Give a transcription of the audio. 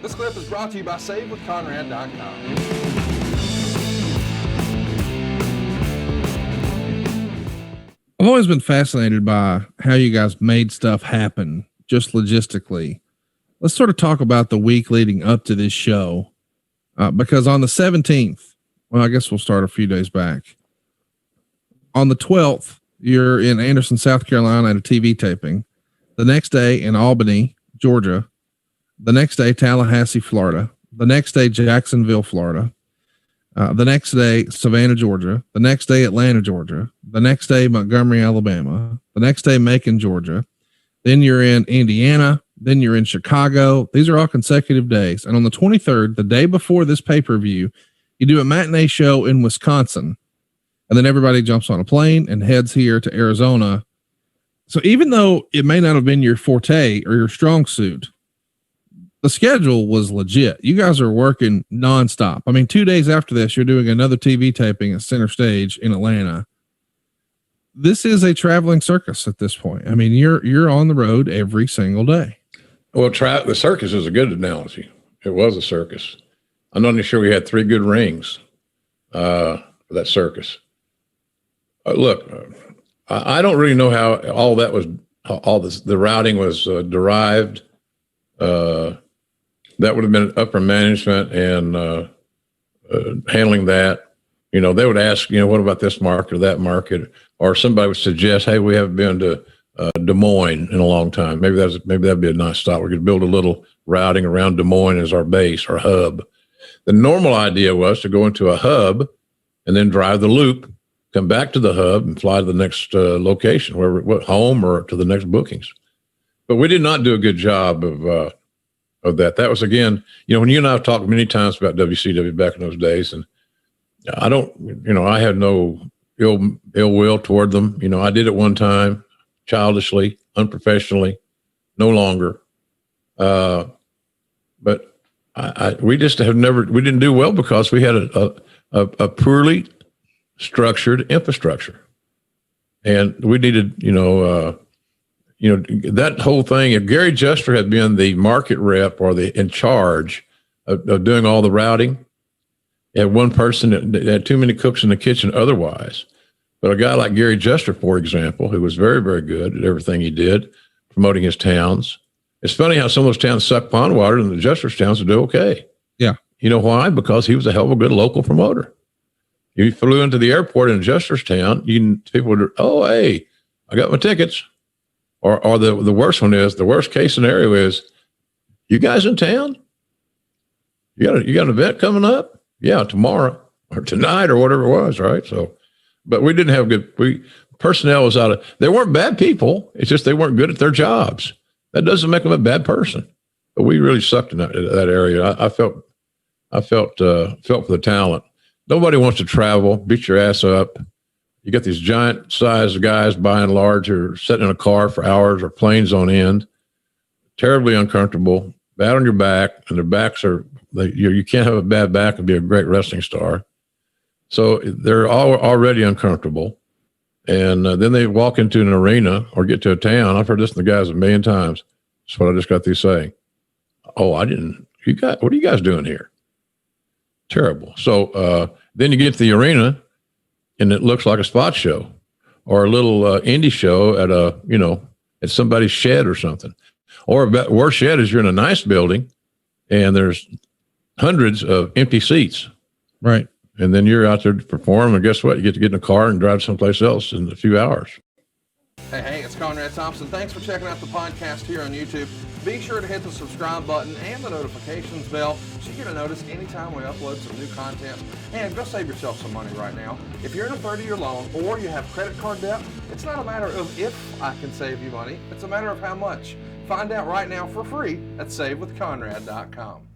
This clip is brought to you by SaveWithConrad.com. I've always been fascinated by how you guys made stuff happen, just logistically. Let's sort of talk about the week leading up to this show, because on the 17th, well, I guess we'll start a few days back. On the 12th, you're in Anderson, South Carolina at a TV taping. The next day in Albany, Georgia. The next day, Tallahassee, Florida. The next day, Jacksonville, Florida. The next day, Savannah, Georgia. The next day, Atlanta, Georgia. The next day, Montgomery, Alabama. The next day, Macon, Georgia. Then you're in Indiana. Then you're in Chicago. These are all consecutive days. And on the 23rd, the day before this pay-per-view, you do a matinee show in Wisconsin. And then everybody jumps on a plane and heads here to Arizona. So even though it may not have been your forte or your strong suit, the schedule was legit. You guys are working nonstop. I mean, 2 days after this, you're doing another TV taping at Center Stage in Atlanta. This is a traveling circus at this point. I mean, you're on the road every single day. Well, the circus is a good analogy. It was a circus. I'm not even sure we had 3 good rings for that circus. Look, I don't really know how all that was, the routing was derived. That would have been upper management and handling that. You know, they would ask, you know, what about this market or that market? Or somebody would suggest, hey, we haven't been to Des Moines in a long time. Maybe that'd be a nice stop. We could build a little routing around Des Moines as our base or hub. The normal idea was to go into a hub and then drive the loop, come back to the hub and fly to the next location, wherever, home or to the next bookings. But we did not do a good job of that. That was, again, you know, when you and I have talked many times about WCW back in those days, and I don't, you know, I had no ill will toward them. You know, I did it one time, childishly, unprofessionally, no longer. But we just have never, we didn't do well because we had a poorly structured infrastructure, and we needed, that whole thing. If Gary Juster had been the market rep or in charge of doing all the routing, you had one person that had too many cooks in the kitchen otherwise. But a guy like Gary Juster, for example, who was very, very good at everything he did, promoting his towns. It's funny how some of those towns suck pond water and the Juster's towns would do okay. Yeah. You know why? Because he was a hell of a good local promoter. You flew into the airport in Juster's town, people would, oh, hey, I got my tickets. Or the worst one is, the worst case scenario is, you guys in town? You got an event coming up? Yeah, tomorrow or tonight or whatever it was, right? So, but we didn't have personnel was out of, they weren't bad people. It's just they weren't good at their jobs. That doesn't make them a bad person. But we really sucked in that area. I felt for the talent. Nobody wants to travel, beat your ass up. You got these giant sized guys by and large who are sitting in a car for hours or planes on end, terribly uncomfortable, bad on your back, and their backs you can't have a bad back and be a great wrestling star. So they're already uncomfortable. And then they walk into an arena or get to a town. I've heard this from the guys a million times. That's what I just got through saying. Oh, what are you guys doing here? Terrible. So then you get to the arena, and it looks like a spot show or a little indie show at somebody's shed or something. Or a worse shed is you're in a nice building and there's hundreds of empty seats. Right. And then you're out there to perform, and guess what? You get to get in a car and drive someplace else in a few hours. Hey, it's Conrad Thompson. Thanks for checking out the podcast here on YouTube. Be sure to hit the subscribe button and the notifications bell so you get a notice anytime we upload some new content. And go save yourself some money right now. If you're in a 30-year loan or you have credit card debt, it's not a matter of if I can save you money. It's a matter of how much. Find out right now for free at SaveWithConrad.com.